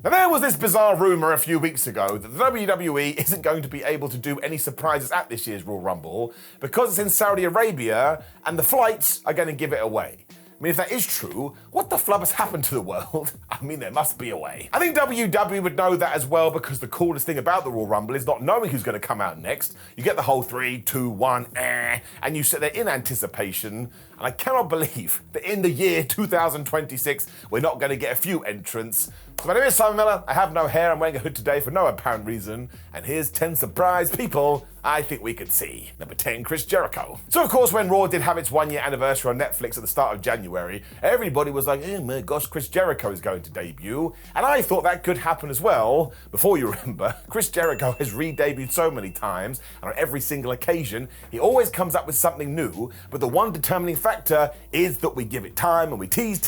Now there was this bizarre rumour a few weeks ago that the WWE isn't going to be able to do any surprises at this year's Royal Rumble because it's in Saudi Arabia and the flights are going to give it away. I mean, if that is true, what the flub has happened to the world? I mean, there must be a way. I think WWE would know that as well because the coolest thing about the Royal Rumble is not knowing who's going to come out next. You get the whole 3, 2, 1, and you sit there in anticipation. And I cannot believe that in the year 2026, we're not going to get a few entrants. So my name is Simon Miller. I have no hair. I'm wearing a hood today for no apparent reason. And here's 10 surprise people I think we could see. Number 10, Chris Jericho. So of course, when Raw did have its 1-year anniversary on Netflix at the start of January, everybody was like, oh my gosh, Chris Jericho is going to debut. And I thought that could happen as well. Before you remember, Chris Jericho has re-debuted so many times, and on every single occasion, he always comes up with something new, but the one determining factor is that we give it time and we tease.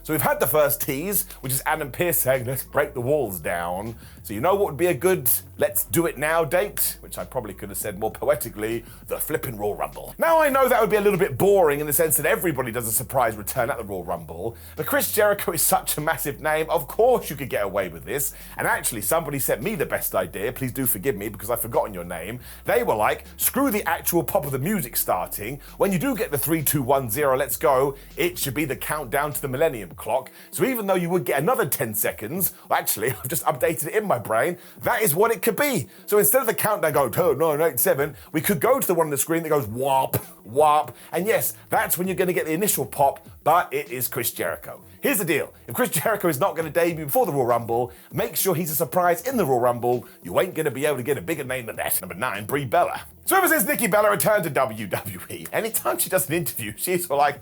So we've had the first tease, which is Adam Pearce saying, let's break the walls down. So you know what would be a good let's do it now date? Which I probably could have said more poetically, the flippin' Royal Rumble. Now I know that would be a little bit boring in the sense that everybody does a surprise return at the Royal Rumble, but Chris Jericho is such a massive name, of course you could get away with this. And actually somebody sent me the best idea, please do forgive me because I've forgotten your name. They were like, screw the actual pop of the music starting. When you do get the 3, 2, 1, 0, let's go, it should be the countdown to the millennium clock. So even though you would get another 10 seconds, well, actually I've just updated it in my brain, that is what it could be. So instead of the countdown going 10, 9, 8, 7, we could go to the one on the screen that goes whop, whop, and yes, that's when you're going to get the initial pop, but it is Chris Jericho. Here's the deal, if Chris Jericho is not going to debut before the Royal Rumble, make sure he's a surprise in the Royal Rumble. You ain't going to be able to get a bigger name than that. Number 9, Brie Bella. So ever since Nikki Bella returned to WWE, anytime she does an interview, she's all like,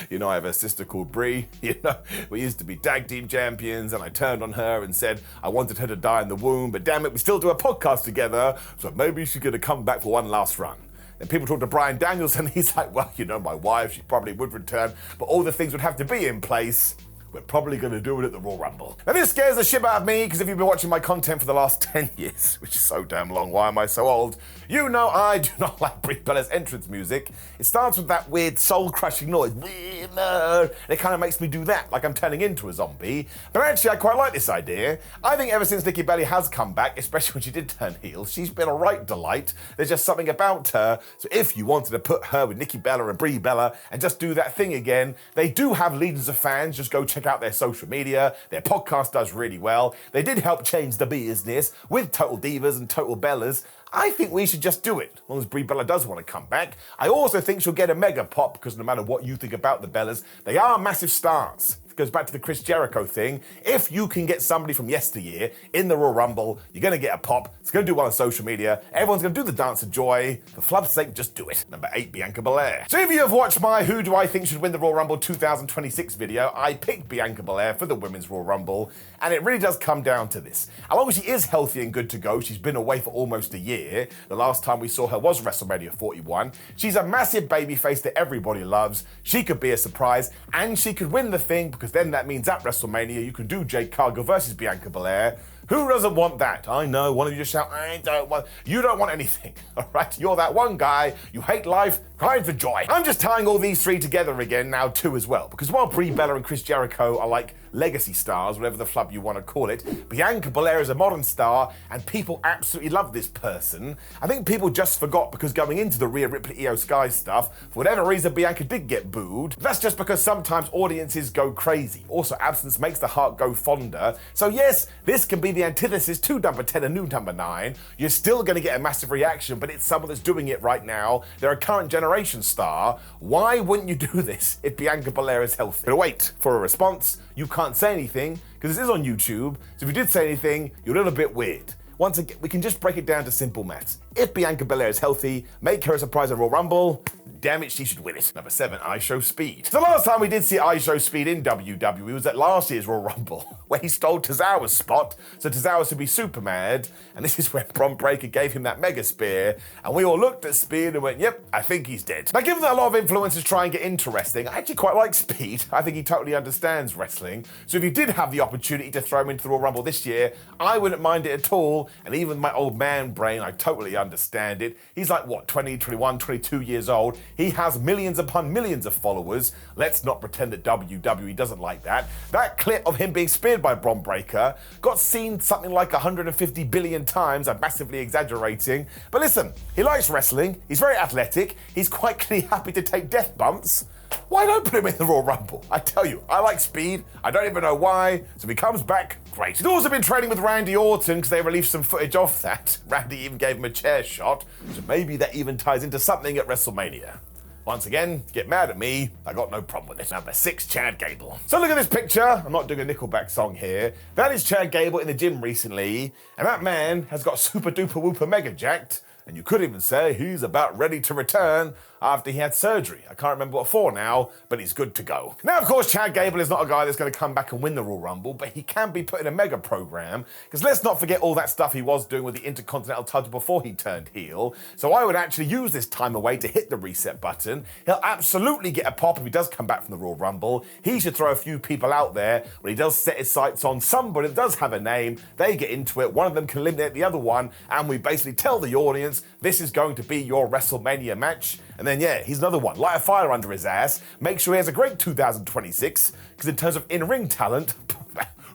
you know, I have a sister called Brie, you know, we used to be tag team champions and I turned on her and said I wanted her to die in the womb, but damn it, we still do a podcast together, so maybe she's going to come back for one last run. Then people talk to Bryan Danielson, he's like, well, you know, my wife, she probably would return, but all the things would have to be in place. We're probably going to do it at the Royal Rumble. Now this scares the shit out of me because if you've been watching my content for the last 10 years, which is so damn long, why am I so old? You know I do not like Brie Bella's entrance music. It starts with that weird soul-crushing noise. It kind of makes me do that, like I'm turning into a zombie. But actually I quite like this idea. I think ever since Nikki Bella has come back, especially when she did turn heel, she's been a right delight. There's just something about her. So if you wanted to put her with Nikki Bella and Brie Bella and just do that thing again, they do have legions of fans. Just go check out their social media. Their podcast does really well. They did help change the business with Total Divas and Total Bellas. I think we should just do it, as long as Brie Bella does want to come back. I also think she'll get a mega pop because no matter what you think about the Bellas, they are massive stars. It goes back to the Chris Jericho thing. If you can get somebody from yesteryear in the Royal Rumble, you're going to get a pop. It's going to do well on social media. Everyone's going to do the dance of joy. For flub's sake, just do it. Number 8, Bianca Belair. So if you have watched my Who Do I Think Should Win the Royal Rumble 2026 video, I picked Bianca Belair for the Women's Royal Rumble, and it really does come down to this. As long as she is healthy and good to go, she's been away for almost a year. The last time we saw her was WrestleMania 41. She's a massive babyface that everybody loves. She could be a surprise, and she could win the thing, because then that means at WrestleMania you can do Jade Cargill versus Bianca Belair. Who doesn't want that? I know, one of you just shout, I don't want, you don't want anything, all right? You're that one guy, you hate life, crying for joy. I'm just tying all these 3 together again now too as well, because while Brie Bella and Chris Jericho are like legacy stars, whatever the flub you want to call it, Bianca Belair is a modern star, and people absolutely love this person. I think people just forgot because going into the Rhea Ripley Io Sky stuff, for whatever reason Bianca did get booed. That's just because sometimes audiences go crazy. Also, absence makes the heart go fonder. So yes, this can be the antithesis to number 10 and new number 9. You're still going to get a massive reaction, but it's someone that's doing it right now. They're a current generation star. Why wouldn't you do this if Bianca Belair is healthy? But wait for a response. You can't say anything because this is on YouTube. So if you did say anything, you're a little bit weird. Once again, we can just break it down to simple maths. If Bianca Belair is healthy, make her a surprise at Royal Rumble. Damn it, she should win it. Number 7, IShowSpeed. So the last time we did see IShowSpeed in WWE was at last year's Royal Rumble, where he stole Tozawa's spot, so Tozawa should be super mad, and this is when Bron Breakker gave him that mega spear, and we all looked at Speed and went, yep, I think he's dead. Now, given that a lot of influencers try and get into wrestling, I actually quite like Speed. I think he totally understands wrestling, so if you did have the opportunity to throw him into the Royal Rumble this year, I wouldn't mind it at all, and even my old man brain, I totally understand understand it. He's like, what, 20, 21, 22 years old. He has millions upon millions of followers. Let's not pretend that WWE doesn't like that. That clip of him being speared by Bron Breakker got seen something like 150 billion times. I'm massively exaggerating. But listen, he likes wrestling. He's very athletic. He's quite clearly happy to take death bumps. Why don't put him in the Royal Rumble? I tell you, I like speed. I don't even know why. So if he comes back, great. He's also been training with Randy Orton because they released some footage of that. Randy even gave him a chair shot. So maybe that even ties into something at WrestleMania. Once again, get mad at me, I got no problem with it. Number 6, Chad Gable. So look at this picture. I'm not doing a Nickelback song here. That is Chad Gable in the gym recently, and that man has got super duper whooper mega jacked. And you could even say he's about ready to return after he had surgery. I can't remember what for now, but he's good to go. Now, of course, Chad Gable is not a guy that's going to come back and win the Royal Rumble, but he can be put in a mega program, because let's not forget all that stuff he was doing with the Intercontinental title before he turned heel. So I would actually use this time away to hit the reset button. He'll absolutely get a pop if he does come back from the Royal Rumble. He should throw a few people out there when he does set his sights on somebody that does have a name. They get into it, one of them can eliminate the other one, and we basically tell the audience, this is going to be your WrestleMania match. And then, yeah, he's another one. Light a fire under his ass. Make sure he has a great 2026, because in terms of in-ring talent,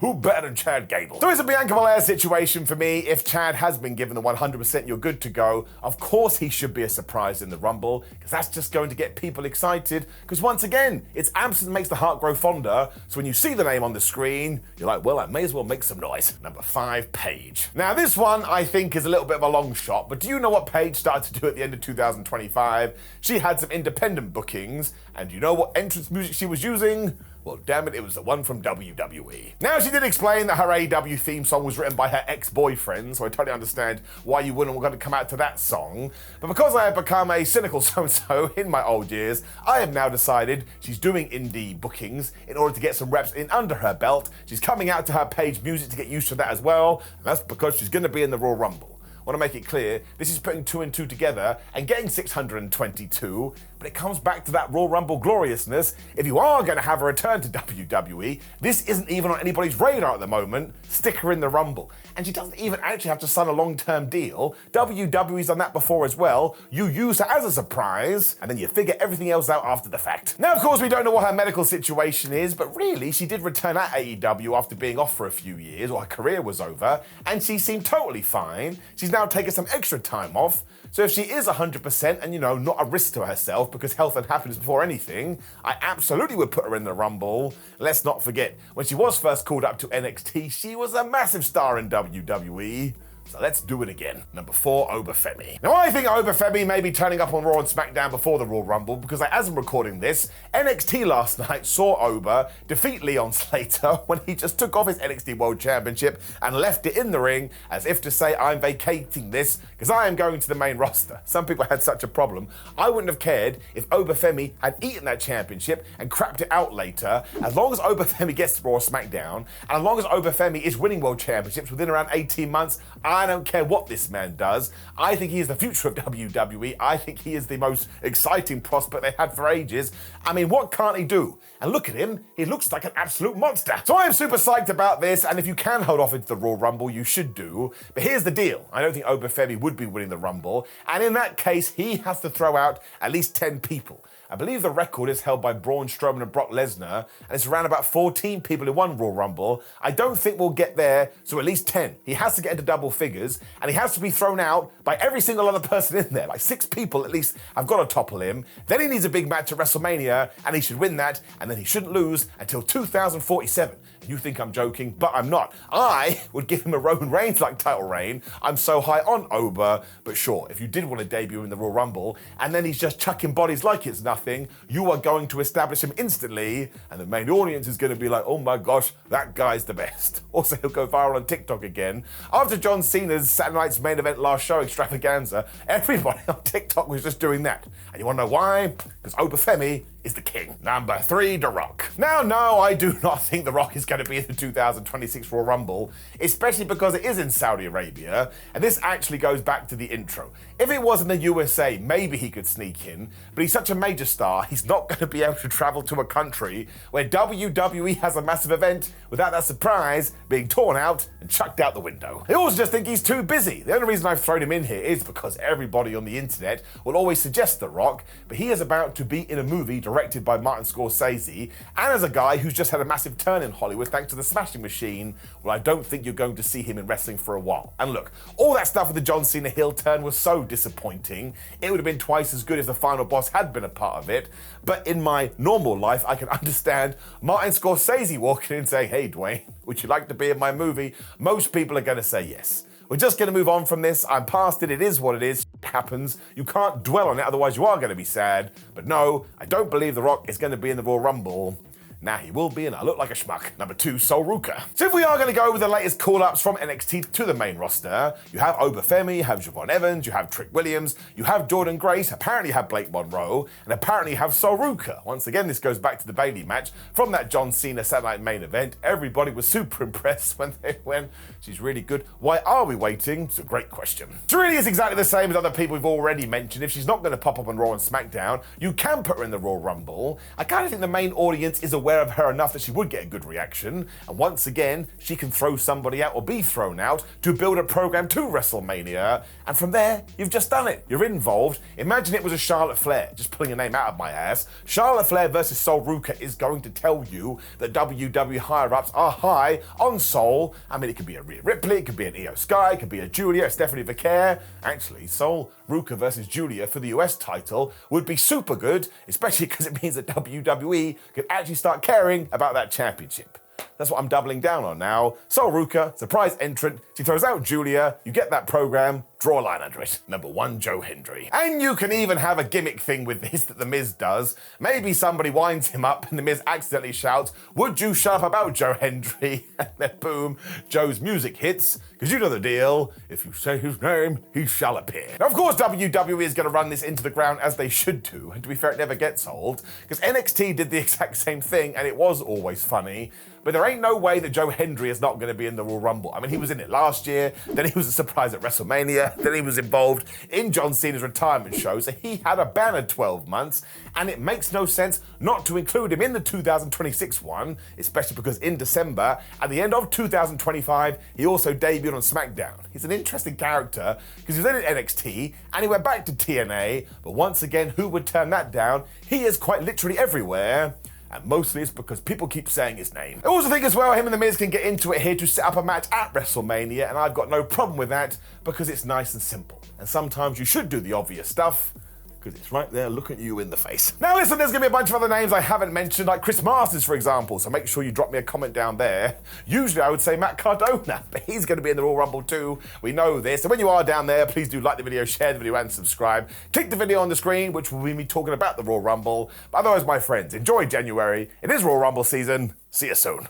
who better than Chad Gable? So it's a Bianca Belair situation for me. If Chad has been given the 100% you're good to go, of course he should be a surprise in the Rumble, because that's just going to get people excited. Because once again, it's absence that makes the heart grow fonder. So when you see the name on the screen, you're like, well, I may as well make some noise. Number 5, Paige. Now this one I think is a little bit of a long shot, but do you know what Paige started to do at the end of 2025? She had some independent bookings, and you know what entrance music she was using? Well, damn it, it was the one from WWE. Now, she did explain that her AEW theme song was written by her ex-boyfriend, so I totally understand why you wouldn't want to come out to that song. But because I have become a cynical so-and-so in my old years, I have now decided she's doing indie bookings in order to get some reps in under her belt. She's coming out to her Paige music to get used to that as well, and that's because she's going to be in the Royal Rumble. I want to make it clear, this is putting 2 and 2 together and getting 622, but it comes back to that Royal Rumble gloriousness. If you are going to have a return to WWE, this isn't even on anybody's radar at the moment. Stick her in the Rumble. And she doesn't even actually have to sign a long-term deal. WWE's done that before as well. You use her as a surprise, and then you figure everything else out after the fact. Now, of course, we don't know what her medical situation is, but really, she did return at AEW after being off for a few years, or her career was over, and she seemed totally fine. She's now taking some extra time off. So if she is 100% and, not a risk to herself, because health and happiness before anything, I absolutely would put her in the Rumble. Let's not forget, when she was first called up to NXT, she was a massive star in WWE. So let's do it again. Number 4, Obafemi. Now I think Obafemi may be turning up on Raw and SmackDown before the Royal Rumble, because as I'm recording this, NXT last night saw Oba defeat Leon Slater when he just took off his NXT World Championship and left it in the ring as if to say, I'm vacating this because I am going to the main roster. Some people had such a problem. I wouldn't have cared if Obafemi had eaten that championship and crapped it out later. As long as Obafemi gets to Raw or SmackDown, and as long as Obafemi is winning World Championships within around 18 months, I don't care what this man does. I think he is the future of WWE. I think he is the most exciting prospect they had for ages. I mean, what can't he do? And look at him, he looks like an absolute monster. So I am super psyched about this, and if you can hold off into the Royal Rumble, you should do. But here's the deal. I don't think Obafemi would be winning the Rumble, and in that case, he has to throw out at least 10 people. I believe the record is held by Braun Strowman and Brock Lesnar, and it's around about 14 people in one Royal Rumble. I don't think we'll get there, so at least 10. He has to get into double figures, and he has to be thrown out by every single other person in there. Like 6 people at least have got to topple him. Then he needs a big match at WrestleMania, and he should win that, and then he shouldn't lose until 2047. You think I'm joking, but I'm not. I would give him a Roman Reigns-like title reign. I'm so high on Oba, but sure, if you did want to debut in the Royal Rumble, and then he's just chucking bodies like it's nothing, you are going to establish him instantly, and the main audience is going to be like, oh my gosh, that guy's the best. Also, he'll go viral on TikTok again. After John Cena's Saturday Night's Main Event last show extravaganza, everybody on TikTok was just doing that. And you want to know why? Because Obafemi is the king. Number 3, The Rock. Now, no, I do not think The Rock is going to be in the 2026 Royal Rumble, especially because it is in Saudi Arabia, and this actually goes back to the intro. If it was in the USA, maybe he could sneak in, but he's such a major star, he's not going to be able to travel to a country where WWE has a massive event without that surprise being torn out and chucked out the window. I also just think he's too busy. The only reason I've thrown him in here is because everybody on the internet will always suggest The Rock, but he is about to be in a movie directed by Martin Scorsese, and as a guy who's just had a massive turn in Hollywood thanks to the Smashing Machine, well, I don't think you're going to see him in wrestling for a while. And look, all that stuff with the John Cena heel turn was so disappointing. It would have been twice as good if the final boss had been a part of it, but in my normal life, I can understand Martin Scorsese walking in and saying, "Hey, Dwayne, would you like to be in my movie?" Most people are going to say yes. We're just going to move on from this. I'm past it. It is what it is. It happens. You can't dwell on it, otherwise you are going to be sad. But no, I don't believe The Rock is going to be in the Royal Rumble. Nah, he will be, and I look like a schmuck. Number 2, Sol Ruka. So if we are going to go with the latest call-ups from NXT to the main roster, you have Obafemi, you have Javon Evans, you have Trick Williams, you have Jordan Grace, apparently you have Blake Monroe, and apparently you have Sol Ruka. Once again, this goes back to the Bayley match from that John Cena Saturday Night main event. Everybody was super impressed when they went, "She's really good. Why are we waiting?" It's a great question. She really is exactly the same as other people we've already mentioned. If she's not going to pop up on Raw and SmackDown, you can put her in the Royal Rumble. I kind of think the main audience is aware of her enough that she would get a good reaction, and once again, she can throw somebody out or be thrown out to build a program to WrestleMania, and from there, you've just done it. You're involved. Imagine it was a Charlotte Flair, just pulling a name out of my ass. Charlotte Flair versus Sol Ruka is going to tell you that WWE higher-ups are high on Sol. I mean, it could be a Rhea Ripley, it could be an Io Sky, it could be a Julia, Stephanie Vaquer. Actually, Sol Ruka versus Julia for the US title would be super good, especially because it means that WWE could actually start caring about that championship. That's what I'm doubling down on now. Sol Ruka, surprise entrant, she throws out Julia, you get that program, draw a line under it. Number 1, Joe Hendry. And you can even have a gimmick thing with this that The Miz does. Maybe somebody winds him up and The Miz accidentally shouts, "Would you shut up about Joe Hendry?" And then boom, Joe's music hits, because you know the deal. If you say his name, he shall appear. Now, of course, WWE is going to run this into the ground as they should do, and to be fair, it never gets old, because NXT did the exact same thing, and it was always funny. But there ain't no way that Joe Hendry is not going to be in the Royal Rumble. I mean, he was in it last year, then he was a surprise at WrestleMania, then he was involved in John Cena's retirement show, so he had a banner 12 months, and it makes no sense not to include him in the 2026 one, especially because in December, at the end of 2025, he also debuted on SmackDown. He's an interesting character, because he was in NXT, and he went back to TNA, but once again, who would turn that down? He is quite literally everywhere. And mostly it's because people keep saying his name. I also think as well, him and The Miz can get into it here to set up a match at WrestleMania, and I've got no problem with that because it's nice and simple. And sometimes you should do the obvious stuff, because it's right there looking at you in the face. Now listen, there's gonna be a bunch of other names I haven't mentioned, like Chris Masters, for example, so make sure you drop me a comment down there. Usually I would say Matt Cardona, but he's gonna be in the Royal Rumble too. We know this. So when you are down there, please do like the video, share the video, and subscribe. Click the video on the screen, which will be me talking about the Royal Rumble. But otherwise, my friends, enjoy January. It is Royal Rumble season. See you soon.